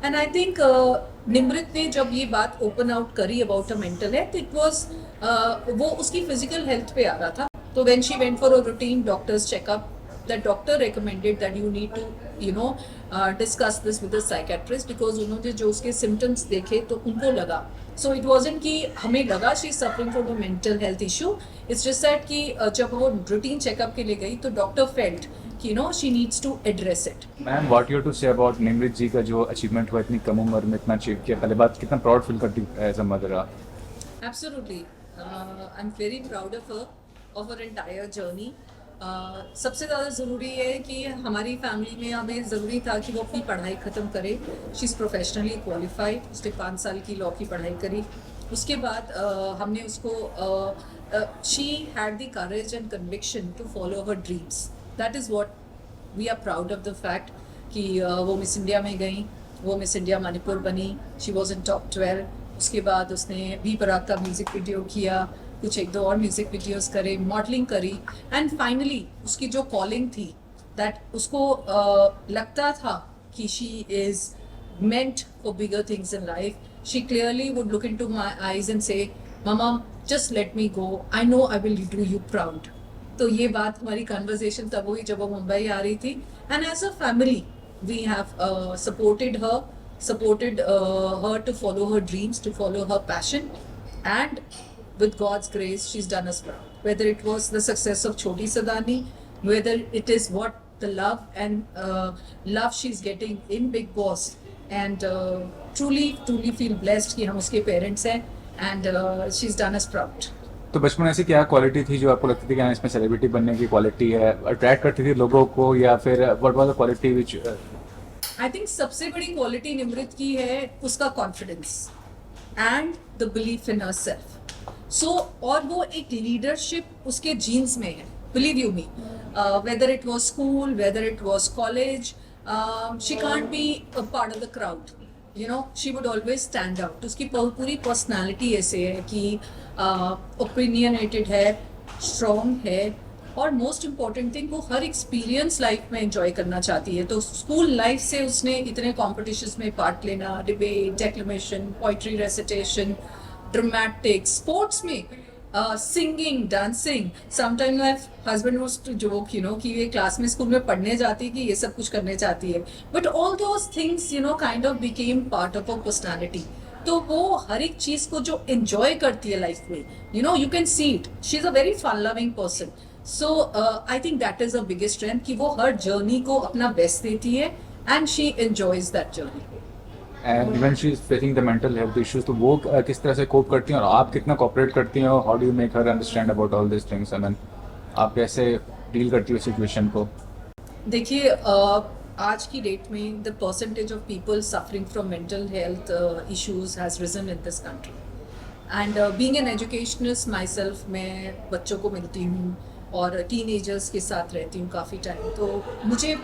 And I think Nimrit ने जब ये बात ओपन आउट करी about a mental health, it was वो उसकी फिजिकल हेल्थ पे आ रहा था. तो when she went for a routine doctor's checkup, the doctor recommended that you need to you know discuss this with the psychiatrist, because उन्होंने जो उसके सिम्टम्स देखे तो उनको लगा. सो इट वॉजंट कि हमें लगा she is suffering from the mental health issue. It's just that कि जब वो रूटीन चेकअप के लिए गई तो डॉक्टर फेल्ट कि she needs to address it. Ma'am what you to say about Nimrit ji का जो अचीवमेंट हुआ इतनी कम उम्र में इतना अचीव किया, पहले बात कितना प्राउड फील करती एज अ मदर आप? Absolutely. I'm very proud of her, of her entire journey. सबसे ज़्यादा ज़रूरी है कि हमारी फैमिली में हमें ज़रूरी था कि वो अपनी पढ़ाई ख़त्म करे. She is professionally qualified. उसने 5 साल की लॉ की पढ़ाई करी. उसके बाद हमने उसको she had the courage and conviction to follow her dreams. That is what we are proud of the fact कि वो मिस इंडिया में गई. वो मिस इंडिया मणिपुर बनी. She was in top 12. उसके बाद उसने भी पराग का म्यूज़िक वीडियो किया, कुछ एक दो और म्यूज़िक वीडियोस करे, मॉडलिंग करी. एंड फाइनली उसकी जो कॉलिंग थी, दैट उसको लगता था कि she is meant for bigger things in life. She clearly would look into my eyes and say, Mama, just let me go. I know I will do you proud. तो ये बात हमारी conversation तब हुई जब वो मुंबई आ रही थी. And as a family we have supported her to follow her dreams, to follow her passion, and with God's grace, she's done us proud. Whether it was the success of Choti Sadani, whether it is what the love she's getting in Big Boss, and truly feel blessed कि हम उसके parents हैं, and she's done us proud. तो बचपन ऐसी क्या quality थी जो आपको लगती थी कि हाँ इसमें सेलिब्रिटी बनने की क्वालिटी है, अट्रैक्ट करती थी लोगों को, या फिर what was the quality which? I think सबसे बड़ी क्वालिटी निमृत की है उसका confidence and the belief in herself. So और वो एक लीडरशिप उसके जीन्स में है. Believe you me, whether it was school, whether it was college, she can't be a part of the crowd. She would always stand out. उसकी पूरी personality ऐसे है कि ओपिनियनेटेड है, स्ट्रॉन्ग है, और मोस्ट इम्पॉर्टेंट थिंग वो हर एक्सपीरियंस लाइफ में एंजॉय करना चाहती है. तो स्कूल लाइफ से उसने इतने कॉम्पिटिशन्स में पार्ट लेना, debate, declamation, poetry recitation, dramatics, sports में singing, dancing. Sometime my husband was to joke कि ये क्लास में स्कूल में पढ़ने जाती है कि ये सब कुछ करने चाहती है. But all those things kind of became part of a personality. तो वो हर एक चीज को जो एंजॉय करती है लाइफ में, you can see it. She is a very fun loving person. So I think that is a biggest strength कि वो हर जर्नी को अपना बेस्ट देती है and she enjoys that journey. And even she is facing the mental health issues, तो वो किस तरह से कोप करती हैं और आप कितना कोऑपरेट करती हैं, और how do you make her understand about all this things? I mean आप कैसे डील करती हो सिचुएशन को? देखिए, आज की डेट में the percentage of people suffering from mental health issues has risen in this country. And being an educationist myself, मैं बच्चों को मिलती हूँ और टीनेजर्स के साथ रहती हूँ काफ़ी टाइम. तो मुझे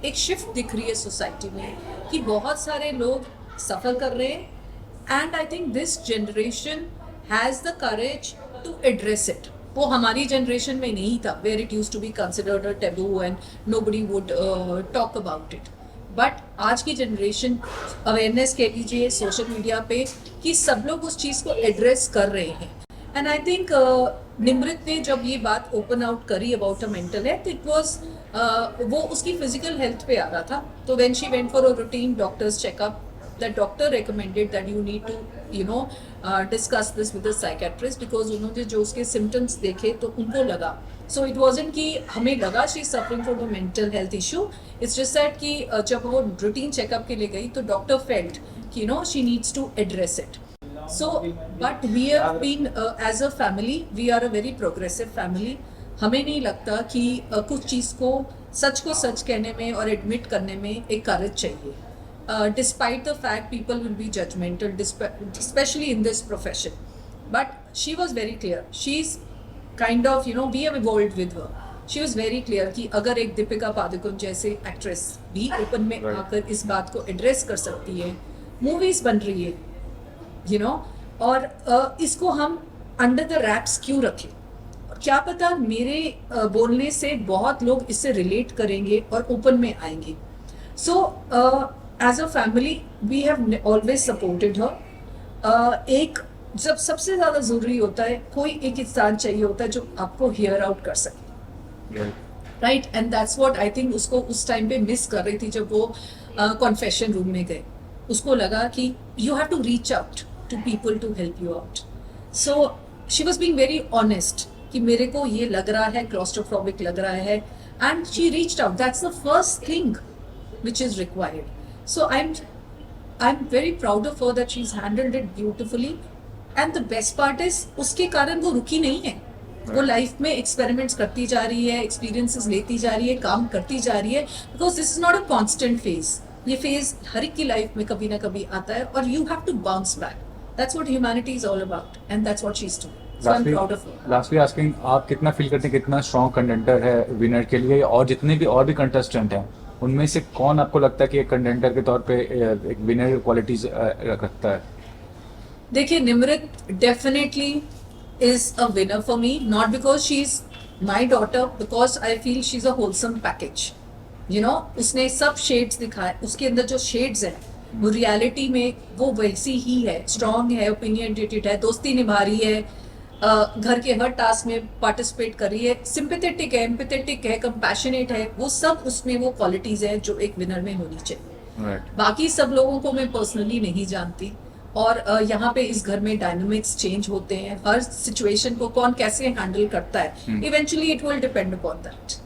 एक शिफ्ट दिख रही है सोसाइटी में कि बहुत सारे लोग सफ़र कर रहे हैं. And I think this generation has the courage to address it. वो हमारी जनरेशन में नहीं था, where it use to be considered a taboo and nobody would talk about it. But आज की जनरेशन अवेयरनेस कह लीजिए सोशल मीडिया पे कि सब लोग उस चीज़ को एड्रेस कर रहे हैं. एंड आई थिंक निमृत ने जब ये बात ओपन आउट करी about a mental health, it was वो उसकी फिजिकल हेल्थ पे आ रहा था. तो when she went for a routine doctor's checkup, the doctor recommended that you need to discuss this with the psychiatrist, because उन्होंने जो उसके symptoms देखे तो उनको लगा. So it wasn't कि हमें लगा she is suffering from a mental health issue. It's just that कि जब वो routine checkup के लिए गई तो doctor felt कि she needs to address it. So but we have been as a family, we are a very progressive family. हमें नहीं लगता कि कुछ चीज़ को सच कहने में और एडमिट करने में एक करेज चाहिए. Despite the fact people will be judgmental, especially in this profession. But she was very clear. She's kind of, we have evolved with her. She was very clear कि अगर एक दीपिका पादुकोण जैसे एक्ट्रेस भी ओपन में आकर इस बात को एड्रेस कर सकती है, मूवीज बन रही है, और इसको हम अंडर द रैप्स क्यों रखें? और क्या पता मेरे बोलने से बहुत लोग इससे रिलेट करेंगे और ओपन में आएंगे. So as a family we have always supported her. एक जब सबसे ज्यादा जरूरी होता है, कोई एक इंसान चाहिए होता है जो आपको हियर आउट कर सके, right, and that's what I think उसको उस टाइम पे मिस कर रही थी जब वो कॉन्फेशन रूम में गए। उसको लगा कि you have to reach out to people to help you out. So she was being very honest कि मेरे को ये लग रहा है, क्लॉस्ट्रोफोबिक लग रहा है, and she reached out. That's the first thing which is required. So I'm very proud of her that she's handled it beautifully. And the best part is उसके कारण वो रुकी नहीं है, वो लाइफ में एक्सपेरिमेंट्स करती जा रही है, एक्सपीरियंसेस लेती जा रही है, काम करती जा रही है, because this is not a constant phase. ये फेज हर एक की लाइफ में कभी ना कभी आता है और you have to bounce back. That's what humanity is all about and that's what she is doing. So I am proud of her. Lastly asking, आप कितना फील करते हैं कितना स्ट्रॉन्ग कंटेंटर है विनर के लिए, और जितने भी और भी कंटेस्टेंट हैं उनमें से कौन आपको लगता है कि एक कंटेंटर के तौर पे एक विनर क्वालिटीज रखता है? देखिए, Nimrit definitely is a winner for me, not because she's my daughter, because I feel she's a wholesome package. You know, उसने सब shades दिखाए, उसके अंदर जो shades हैं वो रियलिटी में वो वैसी ही है, स्ट्रॉन्ग है, ओपिनियनेटेड है, दोस्ती निभा रही है, घर के हर टास्क में पार्टिसिपेट कर रही है, सिंपैथेटिक है, एम्पैथेटिक है, कंपैशनेट है, वो सब उसमें वो क्वालिटीज हैं जो एक विनर में होनी चाहिए। बाकी सब लोगों को मैं पर्सनली नहीं जानती, और यहाँ पे इस घर में डायनामिक्स चेंज होते हैं, हर सिचुएशन को कौन कैसे हैंडल करता है, eventually it will depend upon that.